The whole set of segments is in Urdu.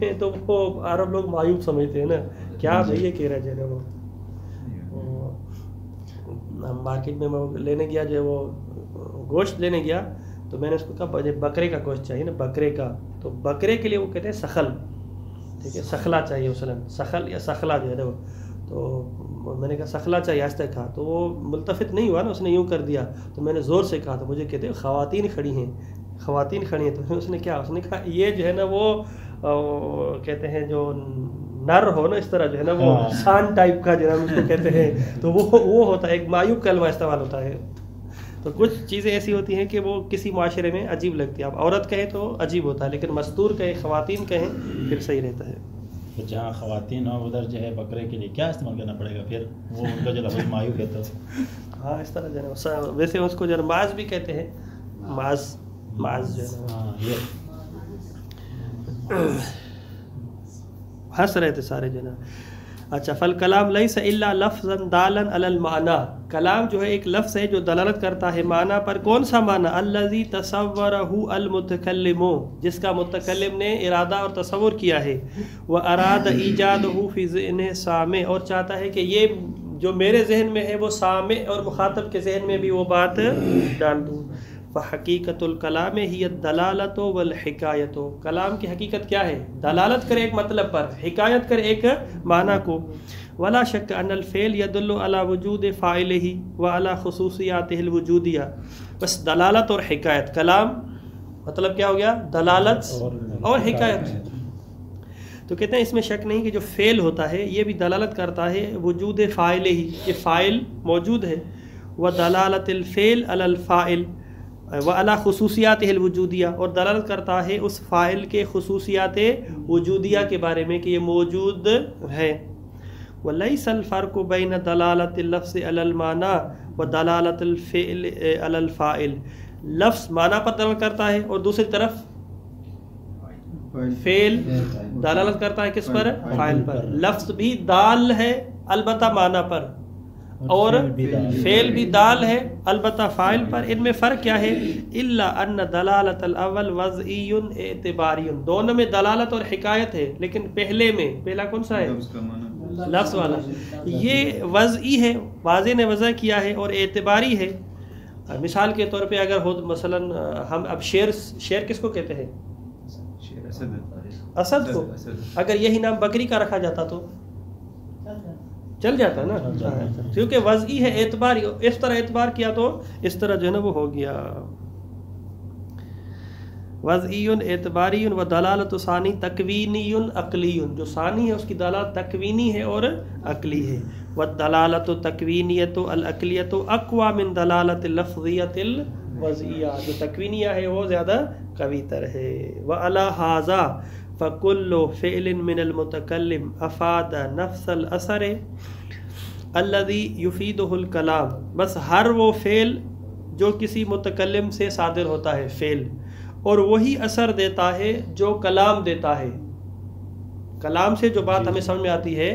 میں تو وہ عرب لوگ معیوب سمجھتے ہیں نا، کیا بھائی یہ کہہ رہا جو ہے نا وہ مارکیٹ میں وہ لینے گیا، جو ہے وہ گوشت لینے گیا تو میں نے اس کو کہا مجھے بکرے کا گوشت چاہیے نا، بکرے کا، تو بکرے کے لیے وہ کہتے ہیں سخل، ٹھیک ہے، سخلا چاہیے مثلاً، سخل یا سخلا جو ہے نا وہ، تو میں نے کہا سخلا چاہیے، آہستہ کہا تو وہ ملتفت نہیں ہوا نا، اس نے یوں کر دیا، تو میں نے زور سے کہا، تو مجھے کہتے ہیں خواتین کھڑی ہیں، خواتین کھڑی ہیں، تو اس نے کیا، اس نے کہا یہ جو ہے نا وہ کہتے ہیں جو نر ہو نا، اس طرح جو ہے نا وہ سان ٹائپ کا جو ہے اس کو کہتے ہیں، تو وہ ہوتا ہے ایک معیوب کلمہ استعمال ہوتا ہے. تو کچھ چیزیں ایسی ہوتی ہیں کہ وہ کسی معاشرے میں عجیب لگتی ہے، آپ عورت کہیں تو عجیب ہوتا ہے، لیکن مستور کہیں، خواتین کہیں پھر صحیح رہتا ہے. جہاں خواتین ہو ادھر جو ہے بکرے کے لیے کیا استعمال کرنا پڑے گا پھر، وہ ان کا جو لفظ معیوب ہے تو ہاں اس طرح جو ہے ویسے اس کو جو ہے ماز بھی کہتے ہیں، ماز جو ہے ہنس رہے تھے سارے جو ہے نا. اچھا، فالکلام لیس الا لفظا دالا علی المعنی، کلام جو ہے ایک لفظ ہے جو دلالت کرتا ہے معنی پر. کون سا معنی؟ الذی تصورہ المتکلم، جس کا متکلم نے ارادہ اور تصور کیا ہے. واراد ایجادہ فی ذہن سامع، اور چاہتا ہے کہ یہ جو میرے ذہن میں ہے وہ سامع اور مخاطب کے ذہن میں بھی وہ بات ڈال دوں. فحقیقت الکلام ہی الدلالۃ والحکایۃ، کلام کی حقیقت کیا ہے؟ دلالت کرے ایک مطلب پر، حکایت کرے ایک معنی کو. ولا شک ان الفعل يدل على وجود فاعله وعلى خصوصیاته الوجودیہ. بس دلالت اور حکایت، کلام مطلب کیا ہو گیا؟ دلالت اور حکایت. تو کہتے ہیں اس میں شک نہیں کہ جو فعل ہوتا ہے یہ بھی دلالت کرتا ہے وجود فاعل ہی، کہ فاعل موجود ہے. ودلالت الفعل على الفاعل وعلی خصوصیاتہ الوجودیہ، اور دلالت کرتا ہے اس فاعل کے خصوصیات وجودیہ کے بارے میں کہ یہ موجود ہے. ولیس الفرق بین دلالت اللفظ علی المعنی ودلالت الفعل علی الفاعل. لفظ معنی پر دلالت کرتا ہے اور دوسری طرف فعل دلالت کرتا ہے کس پر؟ فاعل پر. لفظ بھی دال ہے البتہ معنی پر، اور فعل بھی دال ہے البتہ فاعل پر. ان میں فرق کیا ہے؟ الا ان دلالت الاول وضعی اعتباری، دونوں میں دلالت اور حکایت ہے، لیکن پہلے میں، پہلا کون سا ہے؟ لفظ والا، یہ وضعی ہے، واضح نے وضع کیا ہے، اور اعتباری ہے. مثال کے طور پہ اگر ہو مثلا ہم اب شیر کس کو کہتے ہیں؟ اسد کو. اگر یہی نام بکری کا رکھا جاتا تو چل جاتا ہے نا، کیونکہ وضعی ہے، اعتباری، اس طرح اعتبار کیا تو اس طرح جو ہے نا وہ ہو گیا. وضعی اعتباری و دلالت ثانی تکوینی عقلی، جو ثانی ہے اس کی دلالت تکوینی ہے اور عقلی ہے. والدلالت تکوینیت العقلیت اقوی من دلالت لفظیت الوضعیہ، جو تکوینیہ ہے وہ زیادہ قوی تر ہے. وعلی ھذا فکل فعل من المتکلم افاد نفس الاثر الذی یفیدہ الکلام، بس ہر وہ فعل جو کسی متکلم سے صادر ہوتا ہے فعل، اور وہی اثر دیتا ہے جو کلام دیتا ہے. کلام سے جو بات ہمیں سمجھ میں آتی ہے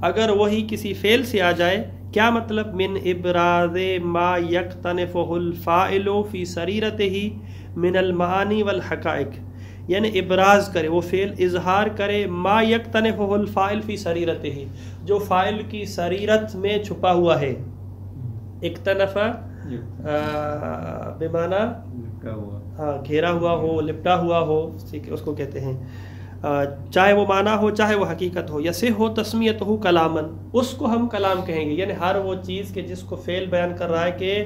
اگر وہی کسی فعل سے آ جائے، کیا مطلب؟ من ابراز ما یقتنفہ الفاعل فی سریرتہ من المعانی والحقائق، یعنی ابراز کرے، وہ فعل اظہار کرے ما یقتنفہ الفاعل فی سریرتہ، جو فاعل کی سریرت میں چھپا ہوا ہے. اقتنفہ بمعنی گھیرا ہوا ہو، لپٹا ہوا ہو، اس کو کہتے ہیں، چاہے وہ معنی ہو چاہے وہ حقیقت ہو. یصح ہو تسمیتہ کلامن، اس کو ہم کلام کہیں گے. یعنی ہر وہ چیز کہ جس کو فعل بیان کر رہا ہے کہ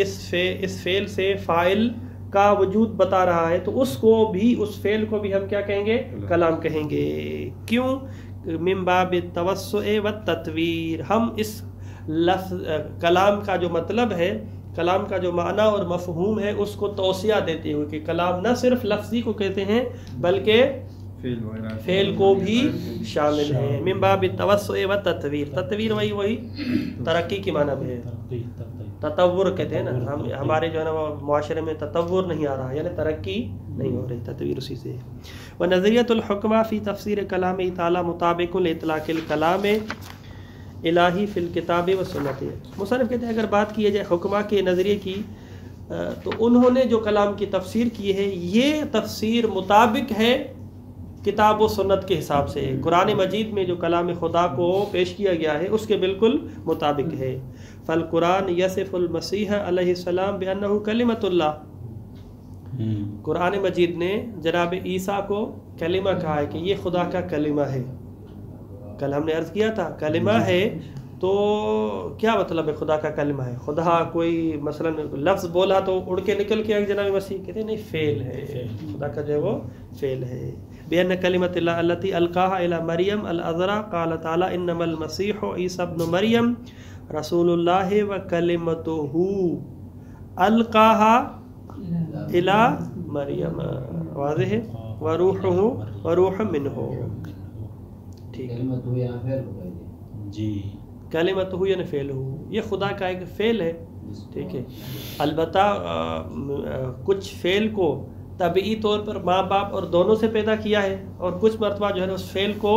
اس فعل سے فاعل کا وجود بتا رہا ہے، تو اس کو بھی، اس فعل کو بھی ہم کیا کہیں گے؟ کلام کہیں گے. کیوں؟ من باب التوسع والتطویر، ہم اس لفظ کلام کا جو مطلب ہے، کلام کا جو معنی اور مفہوم ہے، اس کو توسیع دیتے ہوئے کہ کلام نہ صرف لفظی کو کہتے ہیں بلکہ فعل کو بھی شامل ہے. من باب التوسع والتطویر، تطویر وہی ترقی کی معنی میں ہے، تطور کہتے ہیں نا. ہمارے جو ہے نا وہ معاشرے میں تطور نہیں آ رہا، یعنی ترقی نہیں ہو رہی، تطویر اسی سے. ونظریۃ الحکمہ فی تفسیر کلام تعالی مطابق لاطلاق الکلام الہی فی الکتاب و سنت. مصنف کہتے ہیں اگر بات کی جائے حکمہ کے نظریے کی تو انہوں نے جو کلام کی تفسیر کی ہے یہ تفسیر مطابق ہے کتاب و سنت کے حساب سے. قرآن مجید میں جو کلام خدا کو پیش کیا گیا ہے اس کے بالکل مطابق ہے. فالقرآن یصف المسیح علیہ السلام بأنہ کلمۃ اللہ. قرآن مجید نے جناب عیسیٰ کو کلمہ کہا ہے کہ یہ خدا کا کلمہ ہے. کل ہم نے عرض کیا تھا کلمہ ہے تو کیا مطلب ہے خدا کا کلمہ ہے؟ خدا کوئی مثلا لفظ بولا تو اڑ کے نکل کے آئے جناب مسیح کہتے ہیں نہیں فعل ہے، خدا کا جو ہے وہ فعل ہے. بأن کلمۃ اللہ التی القاها الی مریم العذراء قال تعالی انما المسیح عیسی ابن مریم رسول اللہ وکلمتہ القاها الی مریم. واضح ہے؟ وروح منہ. ٹھیک ہے جی. کلمتہ یعنی فعل ہو، یہ خدا کا ایک فعل ہے. ٹھیک ہے. البتہ کچھ فعل کو طبعی طور پر ماں باپ اور دونوں سے پیدا کیا ہے اور کچھ مرتبہ جو ہے اس فعل کو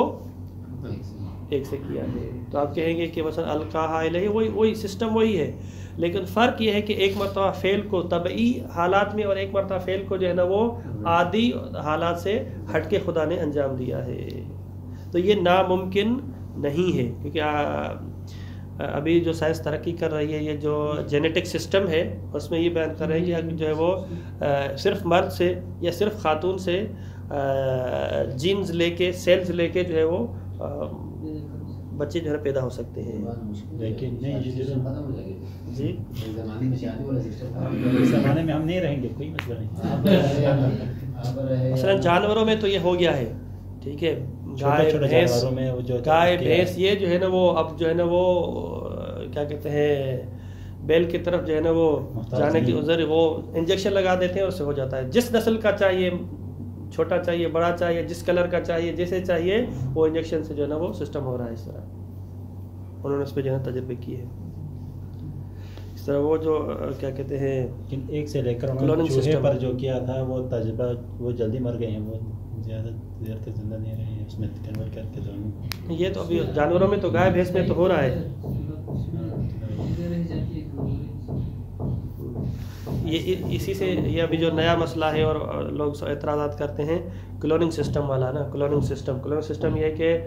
ایک سے کیا ہے. تو آپ کہیں گے کہ مثلا القاہا الیہ وہی سسٹم وہی ہے، لیکن فرق یہ ہے کہ ایک مرتبہ فعل کو طبعی حالات میں اور ایک مرتبہ فعل کو جو ہے نا وہ عادی حالات سے ہٹ کے خدا نے انجام دیا ہے. تو یہ ناممکن نہیں ہے، کیونکہ ابھی جو سائنس ترقی کر رہی ہے، یہ جو جینیٹک سسٹم ہے اس میں یہ بیان کر رہے ہیں کہ جو ہے وہ صرف مرد سے یا صرف خاتون سے جینز لے کے سیلز لے کے جو ہے وہ بچے جو ہے پیدا ہو سکتے ہیں. لیکن نہیں جی زمانے میں ہم نہیں رہیں گے، کوئی مسئلہ نہیں. مثلا جانوروں میں تو یہ ہو گیا ہے. ٹھیک ہے. گائے بھینس یہ جو ہے نا وہ اب جو ہے نا وہ کیا کہتے ہیں بیل کی طرف جو ہے نا وہ جانے کی عذر وہ انجیکشن لگا دیتے ہیں اور اس سے ہو جاتا ہے. جس نسل کا چاہیے، چھوٹا چاہیے بڑا چاہیے، جس کلر کا چاہیے جیسے چاہیے وہ انجیکشن سے جو ہے نا وہ سسٹم ہو رہا ہے. اس طرح انہوں نے اس پہ جو ہے تجربے کیے ہیں. اس طرح وہ جو کیا کہتے ہیں ایک سے لے کر چوہے پر جو کیا تھا وہ تجربہ وہ جلدی مر گئے ہیں، وہ زیادہ دیر تک زندہ نہیں رہے ہیں، اس میں کنورٹ کر کے دونوں. یہ تو ابھی جانوروں میں تو گائے بھینس میں تو ہو رہا ہے. یہ اسی سے یہ ابھی جو نیا مسئلہ ہے اور لوگ اعتراضات کرتے ہیں کلوننگ سسٹم والا نا. کلوننگ سسٹم یہ ہے کہ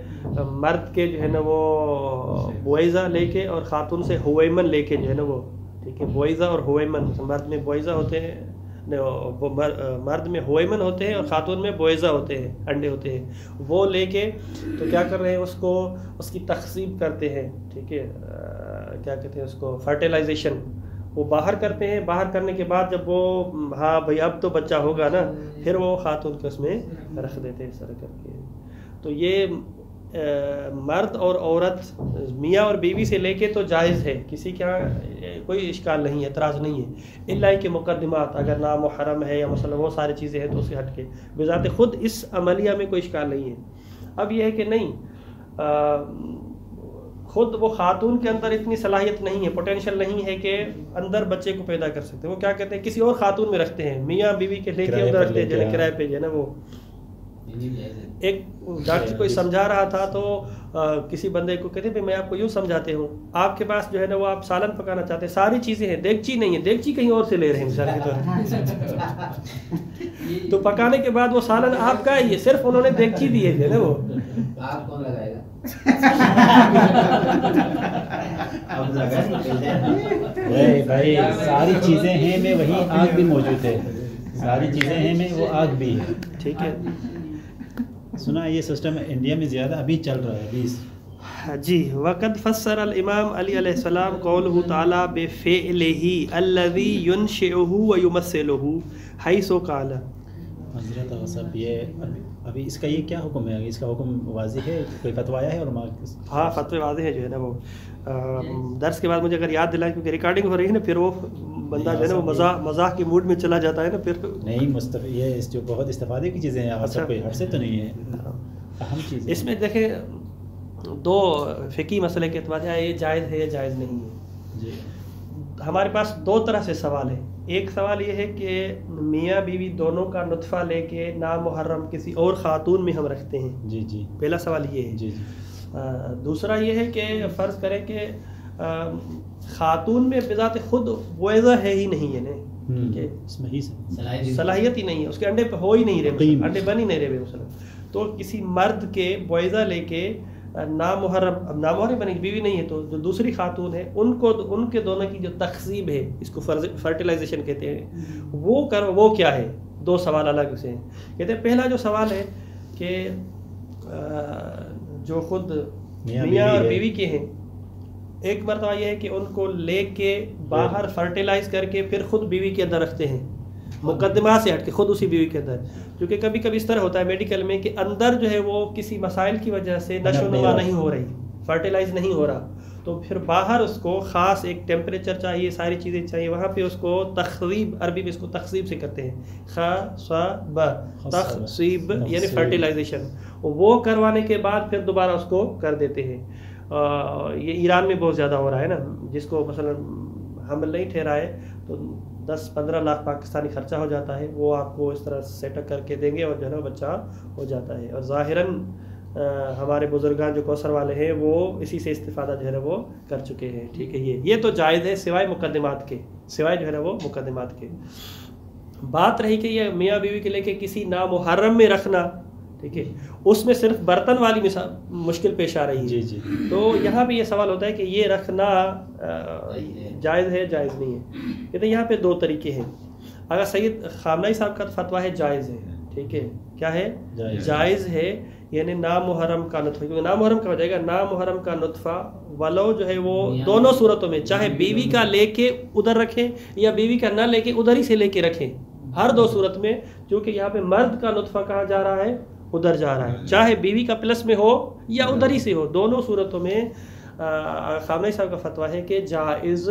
مرد کے جو ہے نا وہ بوئزہ لے کے اور خاتون سے ہویمن لے کے جو ہے نا وہ ٹھیک ہے بوئزہ اور ہویمن. مرد میں بوئزہ ہوتے ہیں، مرد میں ہویمن ہوتے ہیں اور خاتون میں بوئزہ ہوتے ہیں، انڈے ہوتے ہیں. وہ لے کے تو کیا کر رہے ہیں اس کی تخصیب کرتے ہیں. ٹھیک ہے. کیا کہتے ہیں اس کو فرٹیلائزیشن وہ باہر کرتے ہیں. باہر کرنے کے بعد جب وہ ہاں بھائی اب تو بچہ ہوگا نا پھر وہ خاتون کو اس میں رکھ دیتے ہیں اس طرح کر کے. تو یہ مرد اور عورت میاں اور بیوی سے لے کے تو جائز ہے، کسی کے یہاں کوئی اشکال نہیں ہے، اعتراض نہیں ہے. الا کہ مقدمات اگر نام محرم ہے یا مثلا وہ ساری چیزیں ہیں تو اسے ہٹ کے بذات خود اس عملیہ میں کوئی اشکال نہیں ہے. اب یہ ہے کہ نہیں خود وہ خاتون کے اندر اتنی صلاحیت نہیں ہے، پوٹینشیل نہیں ہے کہ اندر بچے کو پیدا کر سکتے. وہ کیا کہتے ہیں کسی اور خاتون میں رکھتے ہیں، میاں بیوی کے لے کے ادھر رکھتے ہیں کرائے پہ جو ہے نا وہ. ایک ڈاکٹر کوئی سمجھا رہا تھا تو کسی بندے کو کہتے ہیں میں آپ کو یوں سمجھاتے ہوں، آپ کے پاس جو ہے نا وہ آپ سالن پکانا چاہتے ہیں، ساری چیزیں ہیں، دیگچی نہیں ہے، دیگچی کہیں اور سے لے رہے ہیں مثال کے طور تو پکانے کے بعد وہ سالن آپ کا ہی ہے، صرف انہوں نے دیگچی دی ہے نا وہ. آپ کون لگائے گا؟ بھائی ساری چیزیں ہیں میں وہی آگ بھی موجود ہے، ساری چیزیں ہیں میں وہ آگ بھی ہے. ٹھیک ہے. سنا یہ سسٹم انڈیا میں زیادہ ابھی چل رہا ہے ابھی. جی. وقد فسر الامام علی علیہ السلام قوله تعالی بفعلہ الذی ینشئہ ویمثلہ حیث قال. حضرت صاحب یہ ابھی اس کا یہ کیا حکم ہے؟ اس کا حکم واضح ہے؟ کوئی فتویٰ آیا ہے؟ اور ہاں فتوی واضح ہے جو ہے نا وہ درس کے بعد مجھے اگر یاد دلائیں کیونکہ ریکارڈنگ ہو رہی ہے نا پھر وہ بندہ جو ہے نا وہ مزاح کے موڈ میں چلا جاتا ہے نا پھر نہیں. یہ جو بہت استفادے کی چیزیں ہیں آپ سب کوئی ہر سے تو نہیں ہے، اہم چیز اس میں دیکھیں دو فقہی مسئلے کے اعتبار سے یہ جائز ہے یا جائز نہیں ہے. جی. ہمارے پاس دو طرح سے سوال ہے. ایک سوال یہ ہے کہ میاں بیوی دونوں کا نطفہ لے کے نامحرم کسی اور خاتون میں ہم رکھتے ہیں. جی جی. پہلا سوال یہ ہے. جی جی. دوسرا یہ ہے کہ فرض کریں کہ خاتون میں بذات خود بویزہ ہے ہی نہیں ہے نا، ٹھیک ہے، اس میں ہی صلاحیت ہی نہیں ہے، اس کے انڈے ہو ہی نہیں رہے، انڈے بن ہی نہیں رہے مثلا، تو کسی مرد کے بویزہ لے کے نامحرم بنے گی، بیوی نہیں ہے، تو جو دوسری خاتون ہے ان کے دونوں کی جو تخصیب ہے، اس کو فرٹیلائزیشن کہتے ہیں، وہ کیا ہے؟ دو سوال الگ سے ہیں. کہتے ہیں پہلا جو سوال ہے کہ جو خود میاں اور بیوی کے ہیں، ایک مرتبہ یہ ہے کہ ان کو لے کے باہر فرٹیلائز کر کے پھر خود بیوی کے اندر رکھتے ہیں، مقدمات سے ہٹ کے خود اسی بیوی کے اندر، کیونکہ کبھی کبھی اس طرح ہوتا ہے میڈیکل میں کہ اندر جو ہے وہ کسی مسائل کی وجہ سے نشو و نما نہیں ہو رہی، فرٹیلائز نہیں ہو رہا، تو پھر باہر اس کو خاص ایک ٹیمپریچر چاہیے، ساری چیزیں چاہیے، وہاں پہ اس کو تخصیب، عربی میں اس کو تخصیب سے کرتے ہیں، تخصیب یعنی فرٹیلائزیشن، وہ کروانے کے بعد پھر دوبارہ اس کو کر دیتے ہیں. یہ ایران میں بہت زیادہ ہو رہا ہے نا، جس کو مثلا حمل نہیں ٹھہرا ہے تو 10-15 لاکھ پاکستانی خرچہ ہو جاتا ہے، وہ آپ کو اس طرح سیٹ اپ کر کے دیں گے اور جو ہے نا بچہ ہو جاتا ہے. اور ظاہراً ہمارے بزرگان جو کوثر والے ہیں وہ اسی سے استفادہ جو ہے نا وہ کر چکے ہیں. ٹھیک ہے، یہ تو جائز ہے سوائے مقدمات کے، سوائے جو ہے نا وہ مقدمات کے. بات رہی کہ یہ میاں بیوی کے لے کے کسی نامحرم میں رکھنا، ٹھیک ہے، اس میں صرف برتن والی مشکل پیش آ رہی ہے. جی. تو یہاں بھی یہ سوال ہوتا ہے کہ یہ رکھنا جائز ہے جائز نہیں ہے. کہتے ہیں یہاں پہ دو طریقے ہیں. اگر سید خامنہئی صاحب کا فتویٰ ہے جائز ہے، ٹھیک ہے، کیا ہے؟ جائز ہے، یعنی نامحرم کا نطفہ، کیونکہ نامحرم کا ہو جائے گا، نامحرم کا نطفہ ولو جو ہے وہ دونوں صورتوں میں، چاہے بیوی کا لے کے ادھر رکھیں یا بیوی کا نہ لے کے ادھر ہی سے لے کے رکھیں، ہر دو صورت میں، کیونکہ یہاں پہ مرد کا نطفہ کہاں جا رہا ہے؟ ادھر جا رہا ہے، چاہے بیوی کا پلس میں ہو یا ادھر ہی سے ہو، دونوں صورتوں میں خامنہئی صاحب کا فتویٰ ہے کہ جائز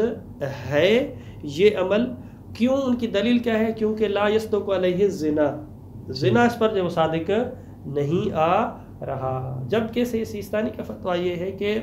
ہے یہ عمل. کیوں؟ ان کی دلیل کیا ہے؟ کیونکہ لا یصدق علیہ الزنا، زنا اس پر جو صادق نہیں آ رہا. جبکہ سیستانی کا فتویٰ یہ ہے کہ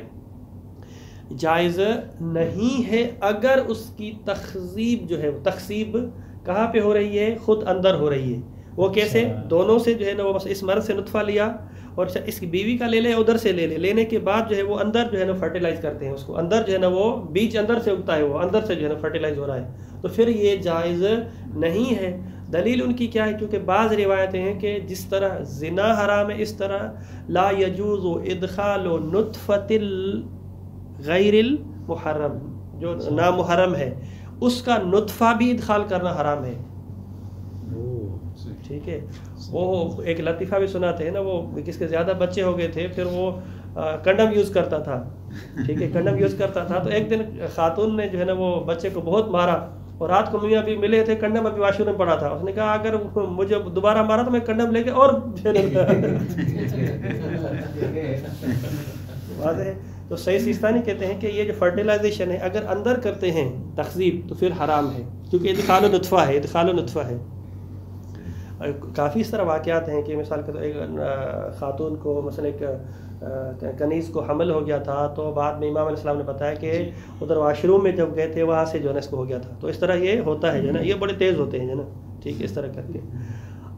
جائز نہیں ہے اگر اس کی تخصیب جو ہے، تخصیب کہاں پہ ہو رہی ہے؟ خود اندر ہو رہی ہے. وہ کیسے؟ دونوں سے جو ہے نا، وہ بس اس مرد سے نطفہ لیا اور اس کی بیوی کا لے لے، ادھر سے لے لے، لینے کے بعد جو ہے وہ اندر جو ہے نا فرٹیلائز کرتے ہیں اس کو، اندر جو ہے نا وہ بیج اندر سے اگتا ہے، وہ اندر سے جو ہے نا فرٹیلائز ہو رہا ہے، تو پھر یہ جائز نہیں ہے. دلیل ان کی کیا ہے؟ کیونکہ بعض روایتیں ہیں کہ جس طرح زنا حرام ہے اس طرح لا یجوز ادخال نطفۃ غیر المحرم، جو نامحرم ہے اس کا نطفہ بھی ادخال کرنا حرام ہے. ٹھیک ہے، وہ ایک لطیفہ بھی سناتے ہیں نا، وہ کس کے زیادہ بچے ہو گئے تھے، پھر وہ کنڈم یوز کرتا تھا، ٹھیک ہے، کنڈم یوز کرتا تھا، تو ایک دن خاتون نے جو ہے نا وہ بچے کو بہت مارا، اور رات کو میاں بھی ملے تھے، کنڈم ابھی واش روم میں پڑا تھا، اس نے کہا اگر مجھے دوبارہ مارا تو میں کنڈم لے کے اور واضح ہے. تو صحیح سیستانی کہتے ہیں کہ یہ جو فرٹیلائزیشن ہے اگر اندر کرتے ہیں تخصیب تو پھر حرام ہے، کیونکہ ادخال و نطفہ ہے، ادخال و نطفہ ہے. کافی اس طرح واقعات ہیں کہ مثال کے طور ایک خاتون کو مثلا ایک کنیز کو حمل ہو گیا تھا، تو بعد میں امام علیہ السلام نے بتایا کہ ادھر واش روم میں جب گئے تھے وہاں سے جو ہے نا اس کو ہو گیا تھا. تو اس طرح یہ ہوتا ہے جو ہے نا، یہ بڑے تیز ہوتے ہیں جو ہے نا، ٹھیک ہے، اس طرح کر کے.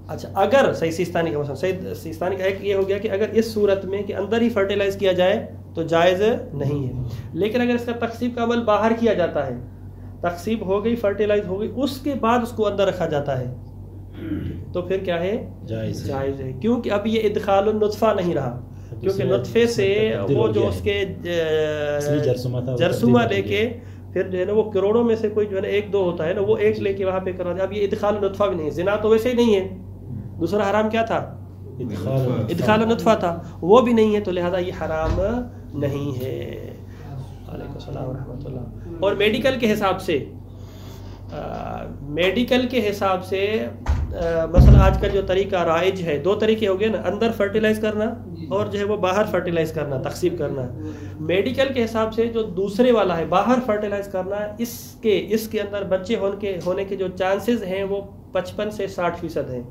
اچھا، اگر صحیح سیستانی کا مثلا صحیح سیستانی کا ایک یہ ہو گیا کہ اگر اس صورت میں کہ اندر ہی فرٹیلائز کیا جائے تو جائز نہیں ہے، لیکن اگر اس کا تقسیب کا عمل باہر کیا جاتا ہے، تقسیب ہو گئی، فرٹیلائز ہو گئی، اس کے بعد اس کو اندر رکھا جاتا ہے، تو پھر کیا ہے؟ جائز ہے. کیونکہ اب یہ ادخال النطفہ نہیں رہا، کیونکہ نطفے سے وہ جو اس کے جرثومہ لے کے پھر جو ہے نا وہ کروڑوں میں سے کوئی جو ہے نا ایک دو ہوتا ہے نا، وہ ایک لے کے وہاں پہ کروا دیا. اب یہ ادخال النطفہ بھی نہیں ہے، زنا تو ویسے ہی نہیں ہے، دوسرا حرام کیا تھا؟ ادخال النطفہ تھا، وہ بھی نہیں ہے، تو لہذا یہ حرام نہیں ہے. وعلیکم السلام ورحمۃ اللہ. اور میڈیکل کے حساب سے مثلا آج کل جو طریقہ رائج ہے، دو طریقے ہو گئے نا، اندر فرٹیلائز کرنا اور جو ہے وہ باہر فرٹیلائز کرنا، تقسیب کرنا. میڈیکل کے حساب سے جو دوسرے والا ہے باہر فرٹیلائز کرنا، اس کے اندر بچے ہونے کے جو چانسز ہیں وہ 55 سے 60% ہیں،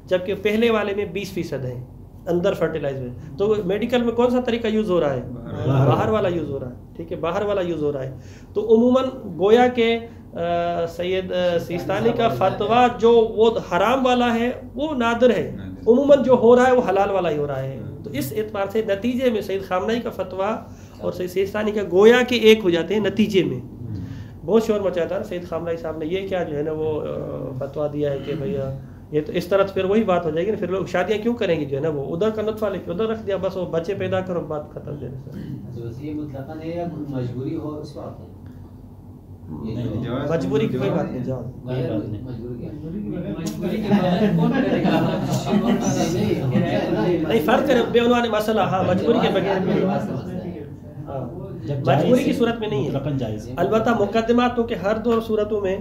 جبکہ پہلے والے میں 20% ہیں اندر فرٹیلائز میں. تو میڈیکل میں کون سا طریقہ یوز ہو رہا ہے؟ باہر والا یوز ہو رہا ہے، ٹھیک ہے، باہر والا یوز ہو رہا ہے. تو عموماً گویا کہ سید سیستانی کا فتویٰ جو وہ حرام والا ہے وہ نادر ہے، عموماً جو ہو رہا ہے وہ حلال والا ہی ہو رہا ہے. تو اس اعتبار سے نتیجے میں سید خامنہئی کا فتویٰ اور سید ثانی کا گویا کہ ایک ہو جاتے ہیں نتیجے میں. بہت شور مچایا تھا سید خامنہ ای صاحب نے، یہ کیا جو ہے نا وہ فتویٰ دیا ہے کہ بھیا یہ تو اس طرح پھر وہی بات ہو جائے گی نا، پھر لوگ شادیاں کیوں کریں گے جو ہے نا، وہ ادھر کا نطفہ لے کے ادھر رکھ دیا، بس وہ بچے پیدا کرو بات ختم. جو ہے مجبوری ہو اس وقت مجبوری کی کوئی بات نہیں، جاؤ نہیں فرق کرے بے عنوان مسئلہ. ہاں مجبوری کے بغیر مجبوری کی صورت میں نہیں ہے. البتہ مقدمات تو کہ ہر دو صورتوں میں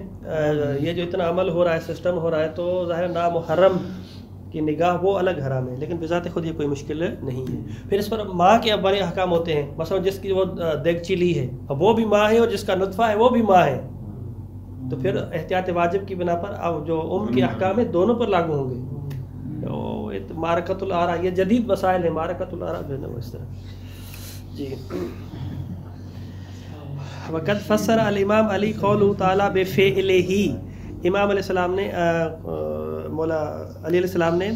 یہ جو اتنا عمل ہو رہا ہے، سسٹم ہو رہا ہے، تو ظاہر نامحرم کی نگاہ وہ الگ حرام ہے، لیکن بذات خود یہ کوئی مشکل نہیں ہے. پھر اس پر ماں کے اب بڑے احکام ہوتے ہیں، مثلا جس کی وہ دیگچی لی ہے اب وہ بھی ماں ہے، اور جس کا نطفہ ہے وہ بھی ماں ہے، تو پھر احتیاط واجب کی بنا پر اب جو کے احکام ہیں دونوں پر لاگو ہوں گے. معرکۃ الآراء یہ جدید مسائل ہیں، معرکۃ الآراء جو ہے نا وہ اس طرح. جی وقد فسر الامام علی قولہ تعالی بفعلہ، امام علیہ السلام نے مولا علی علیہ السلام نے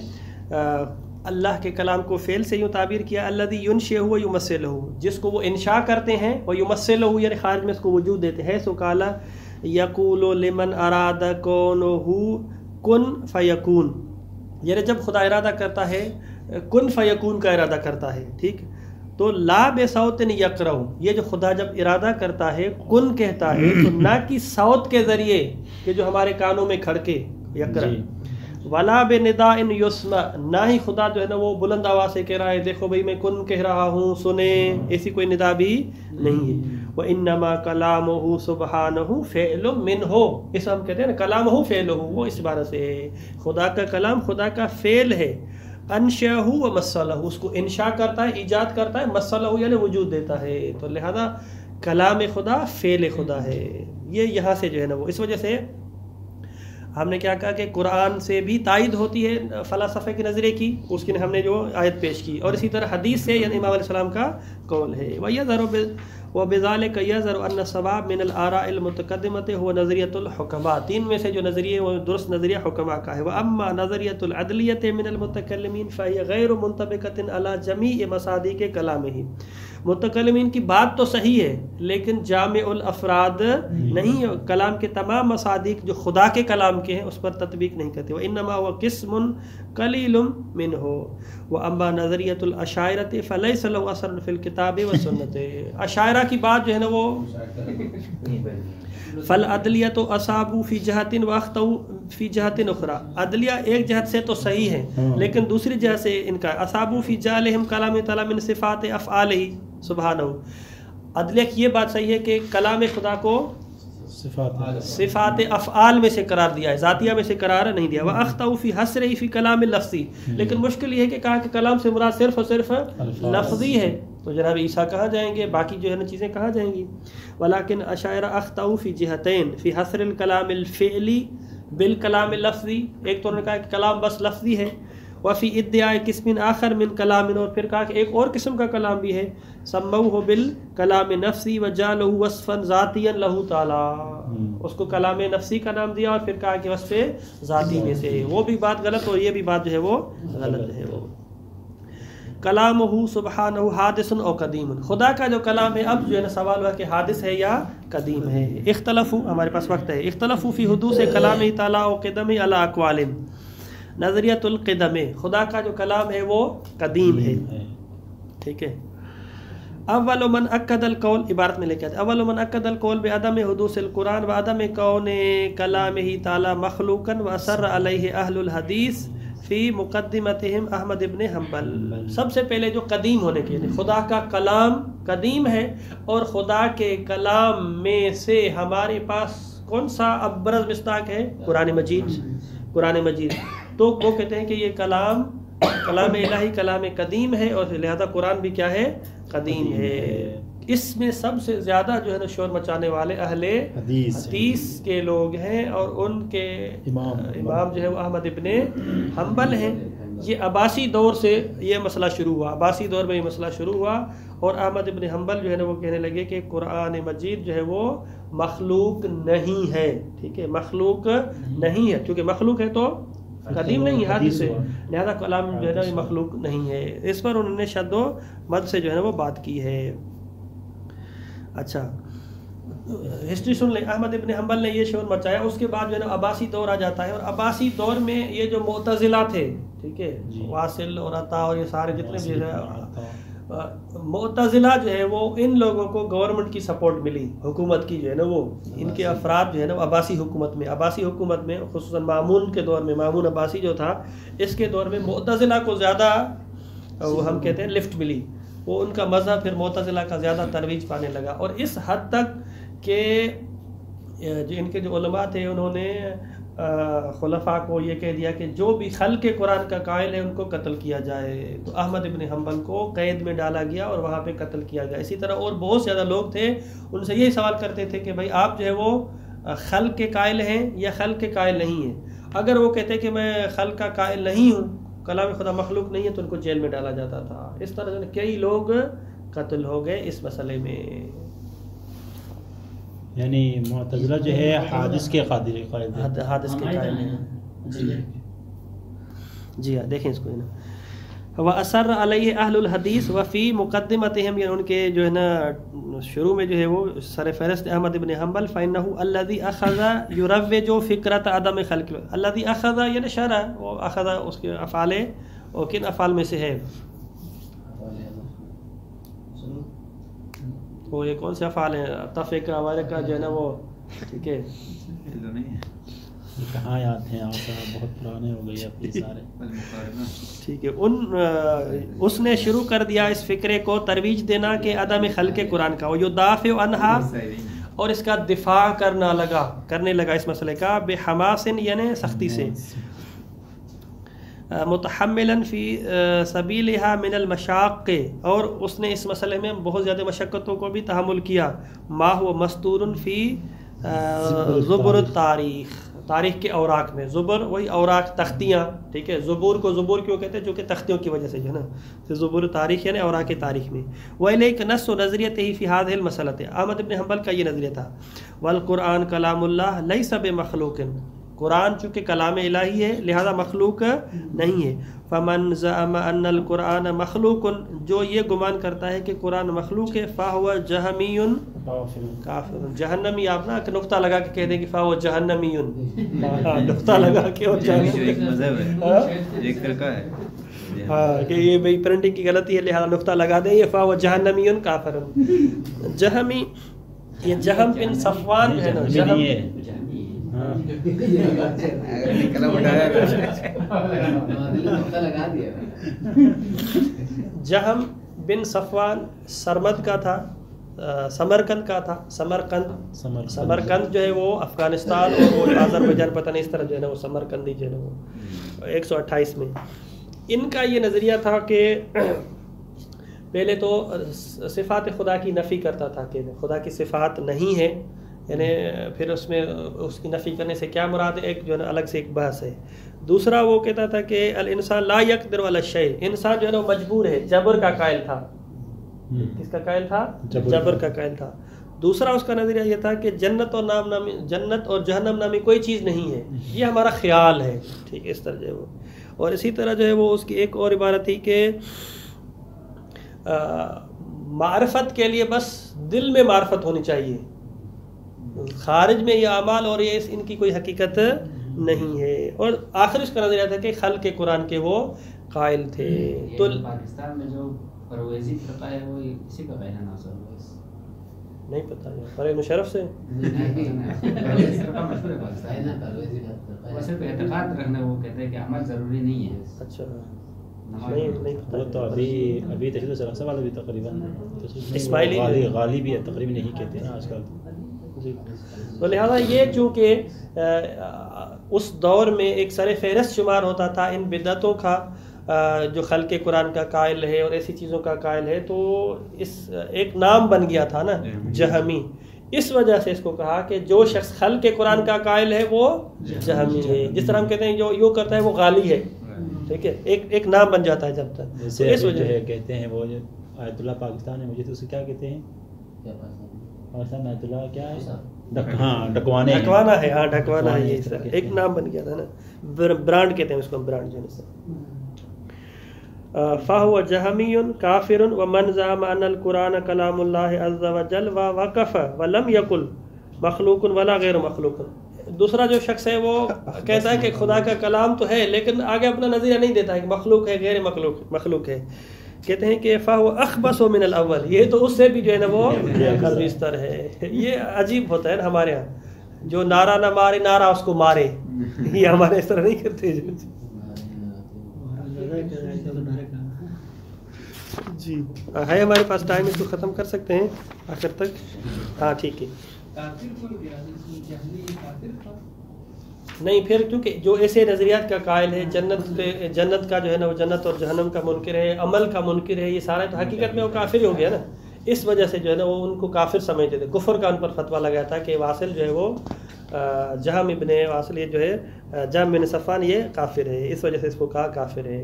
اللہ کے کلام کو فعل سے یوں تعبیر کیا، الذی ینشئہ ویمثلہ، جس کو وہ انشاء کرتے ہیں، ویمثلہ یعنی خارج میں اس کو وجود دیتے ہیں. سو قال یقول لمن اراد کونہ کن فیکون، یعنی جب خدا ارادہ کرتا ہے کن فیکون کا ارادہ کرتا ہے، ٹھیک. تو لا بصوت یقرأ، یہ جو خدا جب ارادہ کرتا ہے کن کہتا ہے، تو نہ کہ صوت کے ذریعے کہ جو ہمارے کانوں میں کھڑکے یقرأ، ولا بنداء یسمع، نہ ہی خدا جو ہے نا وہ بلند آواز سے کہہ رہا ہے دیکھو بھائی میں کن کہہ رہا ہوں سنیں، ایسی کوئی ندا بھی نہیں ہے. وانما کلامہ سبحانہ فعل منہ، اس ہم کہتے ہیں نا کلامہ فعلہ، وہ اس عبارت سے خدا کا کلام خدا کا فعل ہے. انشأہ و مثلہ، اس کو انشاء کرتا ہے، ایجاد کرتا ہے، مثلہ یعنی وجود دیتا ہے، تو لہذا کلام خدا فعل خدا ہے. یہ یہاں سے جو ہے نا وہ اس وجہ سے ہم نے کیا کہا کہ قرآن سے بھی تائید ہوتی ہے فلاسفہ کے نظریے کی، اس کی ہم نے جو آیت پیش کی، اور اسی طرح حدیث سے یعنی امام علیہ السلام کا قول ہے. وَبِذَلِكَ يَظْهَرُ أَنَّ الصَّوَابَ مِنَ الْآرَاءِ الْمُتَقَدِّمَةِ هُوَ نَظْرِيَّةُ الْحُكَمَاء، تین میں سے جو نظریے وہ درست نظریہ حکماء کا ہے. وَأَمَّا نَظْرِيَّةُ الْعَدْلِيَّةِ مِنَ الْمُتَكَلِّمِينَ فَهِيَ غَيْرُ مُنْطَبِقَةٍ عَلَى جَمِيعِ مَصَادِقِ كَلَامِهِ، متکلمین کی بات تو صحیح ہے لیکن جامع الافراد نہیں، کلام کے تمام مصادیق جو خدا کے کلام کے ہیں اس پر تطبیق نہیں کرتے. وَإِنَّمَا هُوَ قِسْمٌ قَلِيلٌ مِّنْهُ وَأَمَّا نَظَرِيَّةُ الْأَشَاعِرَةِ فَلَيْسَ لَهُ أَثَرٌ فِي الْكِتَابِ وَالسُّنَّةِ، اشاعرہ کی بات جو ہے نا وہ فَالْعَدْلِيَةُ أَصَابُوا فِي جَهَةٍ وَأَخْطَأُوا فِي جَهَةٍ أُخْرَى، عدلیہ ایک جہت سے تو صحیح ہے لیکن دوسری جہت سے ان کا أَصَابُوا فِي جَعْلِهِمْ كَلَامِ تَعَالَىٰ مِنْ صِفَاتِ أَفْعَالِهِ سبحانہ. عدلیہ کی یہ بات صحیح ہے کہ کلام خدا کو صفات افعال میں سے قرار دیا ہے، ذاتیہ میں سے قرار نہیں دیا. وَأَخْطَأُوا فِي حَصْرِهِ فِي كَلَامِ اللَّفْظِ، لیکن مشکل یہ ہے کہ کہا کہ کلام سے مراد صرف اور صرف لفظی ہے، تو جناب عیسیٰ کہاں جائیں گے، باقی جو ہے نا چیزیں کہاں جائیں گی. وَلَكِنْ أَشَاعِرَةُ أَخْطَأُوا فِي جِهَتَيْنِ فِي حَصْرِ الْكَلَامِ الْفِعْلِ بِالْكَلَامِ اللَّفْظِ، ایک تو انہوں نے کہا کہ کلام بس لفظی ہے. وفی ادعاء قسم آخر من کلام، اور پھر کہا کہ ایک اور قسم کا کلام بھی ہے، سموہ بالکلام نفسی وجعلہ وصفا ذاتیا لہ تعالی، اس کو کلام نفسی کا نام دیا اور پھر کہا کہ وصف ذاتی میں سے، وہ بھی بات غلط اور یہ بھی بات جو ہے وہ غلط ہے. وہ کلامہ سبحانہ حادث او قدیم، خدا کا جو کلام ہے اب جو ہے نا سوال ہوا کہ حادث ہے یا قدیم ہے. اختلفوا، ہمارے پاس وقت ہے، اختلفوا فی حدوث کلام تعالی و قدم علی اقوال. نظریۃ القدم، خدا کا جو کلام ہے وہ قدیم ہے، ٹھیک ہے. اول من اکد القول، عبارت میں لے کے آتے، اول من اکد القول بعدم حدوث القرآن وعدم کون کلامہ تعالی مخلوقا واصر علیہ اہل الحدیث فی مقدمتہم احمد ابن حنبل. سب سے پہلے جو قدیم ہونے کے لیے خدا کا کلام قدیم ہے، اور خدا کے کلام میں سے ہمارے پاس کون سا ابرز مصداق ہے؟ قرآن مجید. قرآن مجید تو وہ کہتے ہیں کہ یہ کلام الہی کلام قدیم ہے، اور لہذا قرآن بھی کیا ہے؟ قدیم ہے. اس میں سب سے زیادہ جو ہے نا شور مچانے والے اہل حدیث کے لوگ ہیں، اور ان کے امام جو ہے وہ احمد ابن حنبل ہیں. یہ عباسی دور سے یہ مسئلہ شروع ہوا، عباسی دور میں یہ مسئلہ شروع ہوا، اور احمد ابن حنبل جو ہے نا وہ کہنے لگے کہ قرآن مجید جو ہے وہ مخلوق نہیں ہے، ٹھیک ہے، مخلوق نہیں ہے، کیونکہ مخلوق ہے تو قدیم نہیں ہے، حادث ہے، لہذا کلام جو ہے نا یہ مخلوق نہیں ہے. اس پر انہوں نے شد و مد سے جو ہے نا وہ بات کی ہے. اچھا ہسٹری سن لیں. احمد ابن حنبل نے یہ شور مچایا. اس کے بعد جو ہے نا عباسی دور آ جاتا ہے, اور عباسی دور میں یہ جو معتزلہ تھے, ٹھیک ہے, واصل اور عطا اور یہ سارے جتنے بھی معتزلہ جو ہے وہ ان لوگوں کو گورنمنٹ کی سپورٹ ملی, حکومت کی جو ہے نا وہ ان کے افراد جو ہے نا عباسی حکومت میں خصوصاً مامون کے دور میں, مامون عباسی جو تھا اس کے دور میں معتزلہ کو زیادہ وہ ہم کہتے ہیں لفٹ ملی. وہ ان کا مذہب پھر معتزلہ کا زیادہ ترویج پانے لگا, اور اس حد تک کہ جو ان کے جو علماء تھے انہوں نے خلفاء کو یہ کہہ دیا کہ جو بھی خلق قرآن کا قائل ہے ان کو قتل کیا جائے. تو احمد ابن حنبل کو قید میں ڈالا گیا اور وہاں پہ قتل کیا گیا. اسی طرح اور بہت زیادہ لوگ تھے, ان سے یہی سوال کرتے تھے کہ بھائی آپ جو ہے وہ خلق کے قائل ہیں یا خلق کے قائل نہیں ہیں. اگر وہ کہتے کہ میں خلق کا قائل نہیں ہوں, کلام خدا مخلوق نہیں ہے, تو ان کو جیل میں ڈالا جاتا تھا. اس طرح سے کئی لوگ قتل ہو گئے اس مسئلے میں. یعنی معتزلہ جو ہے حادث کے قائل ہیں. جی ہاں دیکھیں اس کو نا. وَأَسَرَّ عَلَيْهِ أَهْلُ الْحَدِيثِ وَفِي مُقَدِّمَتِهِمْ, یعنی ان کے جو ہے نا شروع میں جو ہے وہ سر فہرست احمد ابن حنبل فَإِنَّهُ الَّذِي أَخَذَ يُرَوِّجُ فِكْرَةَ عَدَمِ خَلْقِ. الَّذِي أَخَذَ یعنی شرع, وہ اخذ اس کے افعال ہے, اور کن افعال میں سے ہے وہ, یہ کون سے افعال ہیں؟ تفیق ہمارے کا جو ہے نا وہ, ٹھیک ہے, کہاں یاد ہیں آپ, بہت پرانے ہو گئے اپنے سارے, ٹھیک ہے. اس نے شروع کر دیا اس فکرے کو ترویج دینا کہ عدم خلق قرآن کا, وہ یدافع عنہا, اور اس کا دفاع کرنے لگا اس مسئلے کا, بحماسن یعنی سختی سے, متحملا فی سبیلہا من المشاق, اور اس نے اس مسئلے میں بہت زیادہ مشقتوں کو بھی تحمل کیا. ما هو مستور فی زبر التاریخ, تاریخ کے اوراق میں. زبر وہی اوراق, تختیاں, ٹھیک ہے. زبور کو زبور کیوں کہتے ہیں؟ جو کہ تختیوں کی وجہ سے جو ہے نا, تو زبور تاریخ یعنی اوراق تاریخ میں. وَإِلَيْكَ نَصُّ نَظْرِيَتِهِ فِي هَذِهِ الْمَسْأَلَةِ, احمد ابن حنبل کا یہ نظریہ تھا. وَالْقُرْآنُ كَلَامُ اللَّهِ لَيْسَ بِمَخْلُوقٍ, قرآن چونکہ کلام الہی ہے لہذا مخلوق نہیں ہے. فمن زعم ان القرآن مخلوق, جو یہ گمان کرتا ہے کہ قرآن مخلوق ہے, فهو جہمی کافر. جہنمی, آپ نا نقطہ لگا کے کہہ دیں کہ فهو جہنمی, نقطہ لگا کے, اور ایک فرقہ ہے ہاں کہ یہ بھائی پرنٹنگ کی غلطی ہے لہذا نقطہ لگا دیں, یہ فهو جہنمی کافر. جہمی, یہ جہم بن صفوان ہے نا, جہم بن صفوان سرمد کا تھا, سمرقند کا تھا. سمرقند جو ہے وہ افغانستان اور وہ آذربائجان, پتہ نہیں اس طرح جو ہے نا وہ سمرقندی جو ہے نا وہ 128 میں. ان کا یہ نظریہ تھا کہ پہلے تو صفات خدا کی نفی کرتا تھا کہ خدا کی صفات نہیں ہے, یعنی پھر اس میں اس کی نفی کرنے سے کیا مراد ہے, ایک جو ہے نا الگ سے ایک بحث ہے. دوسرا وہ کہتا تھا کہ الانسان لا یقدر علی الشیء, انسان جو ہے نا مجبور ہے, جبر کا قائل تھا. کس کا قائل تھا؟ جبر کا قائل تھا. دوسرا اس کا نظریہ یہ تھا کہ جنت اور جہنم نامی کوئی چیز نہیں ہے, یہ ہمارا خیال ہے, ٹھیک ہے, اس طرح جو ہے وہ. اور اسی طرح جو ہے وہ اس کی ایک اور عبارت تھی کہ معرفت کے لیے بس دل میں معرفت ہونی چاہیے, خارج میں یہ اعمال اور یہ ان کی کوئی حقیقت نہیں ہے. اور آخر اس کا نظریہ تھا کہ خلق قرآن کے وہ قائل تھے. تو پاکستان میں جو پرویزی فرقہ ہے وہ اسی کا بیان ہے, نہیں پتہ ہے, پرویز مشرف سے اعتقاد رکھنا, وہ کہتے ہیں کہ عمل ضروری نہیں ہے. اچھا نہیں وہ تو ابھی تشدد سلاسل والے بھی تقریباً اسماعیلی غالی بھی تقریباً نہیں کہتے ہیں آج کل. جی, تو لہٰذا یہ چونکہ اس دور میں ایک سر فہرست شمار ہوتا تھا ان بدعتوں کا, جو خلق قرآن کا قائل ہے اور ایسی چیزوں کا قائل ہے, تو اس ایک نام بن گیا تھا نا جہمی. اس وجہ سے اس کو کہا کہ جو شخص خلق قرآن کا قائل ہے وہ جہمی ہے. جس طرح ہم کہتے ہیں جو یوں کرتا ہے وہ غالی ہے, ٹھیک ہے, ایک نام بن جاتا ہے جب تک. جیسے اس وجہ کہتے ہیں وہ آیت اللہ پاکستان ہے, مجھے تو اسے کیا کہتے ہیں, پاکستان آیت اللہ کیا ہے, ہاں ڈکوانا ہے, ہاں ڈکوانا ہے, یہ ایک نام بن گیا تھا نا, برانڈ کہتے ہیں اس کو, برانڈ جو ہے. فَهُوَ جَهْمِيٌّ كَافِرٌ وَمَنْ زَعَمَ أَنَّ الْقُرْآنَ كَلَامُ اللَّهِ عَزَّ وَجَلَّ وَوَقَفَ وَلَمْ يَقُلْ مَخْلُوقٌ وَلَا غَيْرُ مَخْلُوقٌ. دوسرا جو شخص ہے وہ کہتا ہے کہ خدا کا کلام تو ہے لیکن آگے اپنا نظریہ نہیں دیتا ہے کہ مخلوق ہے غیر مخلوق ہے. کہتے ہیں کہ فَهُوَ أَخْبَثُ مِنَ الْأَوَّلِ, یہ تو اس سے بھی جو ہے نا وہ خبیثتر ہے. یہ عجیب ہوتا ہے نا ہمارے ہاں, جو نعرہ نہ مارے نعرہ اس کو مارے, یہ ہمارے اس طرح نہیں کرتے. جی ہے ہمارے پاس ٹائم, اس کو ختم کر سکتے ہیں آخر تک. ہاں ٹھیک ہے. نہیں پھر کیونکہ جو ایسے نظریات کا قائل ہے, جنت کا جو ہے نا وہ جنت اور جہنم کا منکر ہے, عمل کا منکر ہے, یہ سارا تو حقیقت میں وہ کافر ہی ہو گیا نا. اس وجہ سے جو ہے نا وہ ان کو کافر سمجھتے تھے. کفر کا ان پر فتویٰ لگایا تھا کہ واصل جو ہے وہ جہم ابن واصل یہ جو ہے جہم بن صفوان یہ کافر ہے, اس وجہ سے اس کو کہا کافر ہے.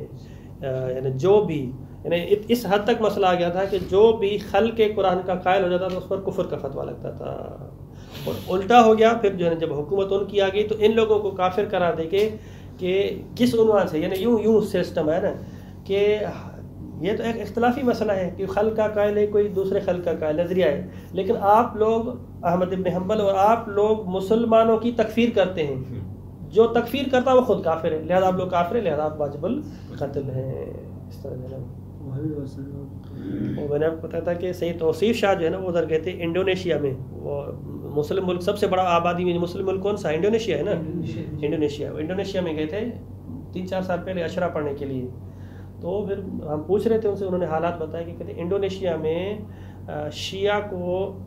یعنی جو بھی یعنی اس حد تک مسئلہ آ گیا تھا کہ جو بھی خلق قرآن کا قائل ہو جاتا تھا اس پر کفر کا فتویٰ لگتا تھا. اور الٹا ہو گیا پھر جو ہے جب حکومت ان کی آ گئی تو ان لوگوں کو کافر قرار دے کے کہ کس عنوان سے, یعنی یوں سسٹم ہے نا کہ یہ تو ایک اختلافی مسئلہ ہے کہ خلق کا قائل ہے, کوئی دوسرے خلق کا قائل نظریہ ہے, لیکن آپ لوگ احمد ابن حنبل اور آپ لوگ مسلمانوں کی تکفیر کرتے ہیں. جو تکفیر کرتا ہے وہ خود کافر ہے, لہذا آپ لوگ کافر ہیں, لہذا آپ واجب القتل ہیں. اس طرح جو ہے وہ میں نے آپ کو بتایا تھا کہ سید توصیف شاہ جو ہے نا وہ ادھر گئے تھے انڈونیشیا میں. وہ مسلم ملک سب سے بڑا آبادی میں مسلم ملک کون سا, انڈونیشیا ہے نا. انڈونیشیا میں گئے تھے 3-4 سال پہلے عشرہ پڑھنے کے لیے. تو پھر ہم پوچھ رہے تھے ان سے, انہوں نے حالات بتائے کہ کہتے انڈونیشیا میں شیعہ کو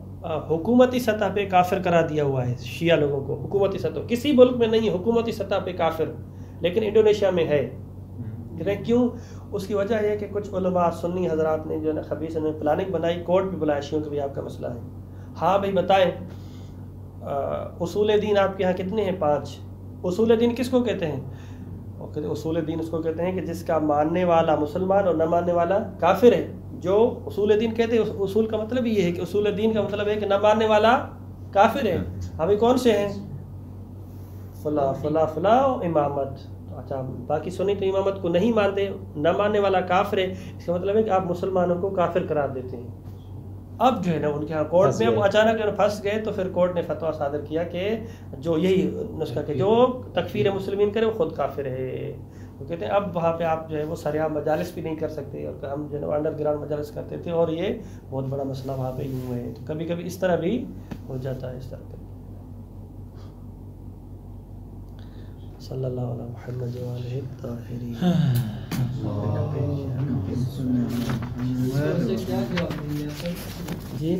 حکومتی سطح پہ کافر قرار دیا ہوا ہے. شیعہ لوگوں کو حکومتی سطح, کسی ملک میں نہیں, حکومتی سطح پہ کافر, لیکن انڈونیشیا میں ہے. کیوں؟ اس کی وجہ ہے کہ کچھ علماء سنی حضرات نے جو ہے نا خبیث نے پلاننگ بنائی, کورٹ بھی بلایا شیعوں کے بھی آپ کا مسئلہ ہے. ہاں بھائی بتائیں اصول دین آپ کے ہاں کتنے ہیں؟ 5. اصول دین کس کو کہتے ہیں؟ اصول دین اس کو کہتے ہیں کہ جس کا ماننے والا مسلمان اور نہ ماننے والا کافر ہے. جو اصول دین کہتے ہیں, اصول کا مطلب یہ ہے کہ اصول دین کا مطلب ہے کہ نہ ماننے والا کافر ہے. ہمیں کون سے ہیں؟ فلاں فلاں فلاں امامت. اچھا باقی سنی تو امامت کو نہیں مانتے, نہ ماننے والا کافر ہے, اس کا مطلب ہے کہ آپ مسلمانوں کو کافر قرار دیتے ہیں. اب جو ہے نا ان کے ہاں کورٹ میں وہ اچانک جو پھنس گئے تو پھر کورٹ نے فتویٰ صادر کیا کہ جو یہی نسخہ کہ جو تکفیر مسلمین کرے وہ خود کافر ہے. وہ کہتے ہیں اب وہاں پہ آپ جو ہے وہ سریعہ مجالس بھی نہیں کر سکتے, اور ہم جو ہے نا انڈر گراؤنڈ مجالس کرتے تھے, اور یہ بہت بڑا مسئلہ وہاں پہ یوں ہے. تو کبھی کبھی اس طرح بھی ہو جاتا ہے. اس طرح صلی اللہ علیہ محمد وآلہ الطاہرین. جی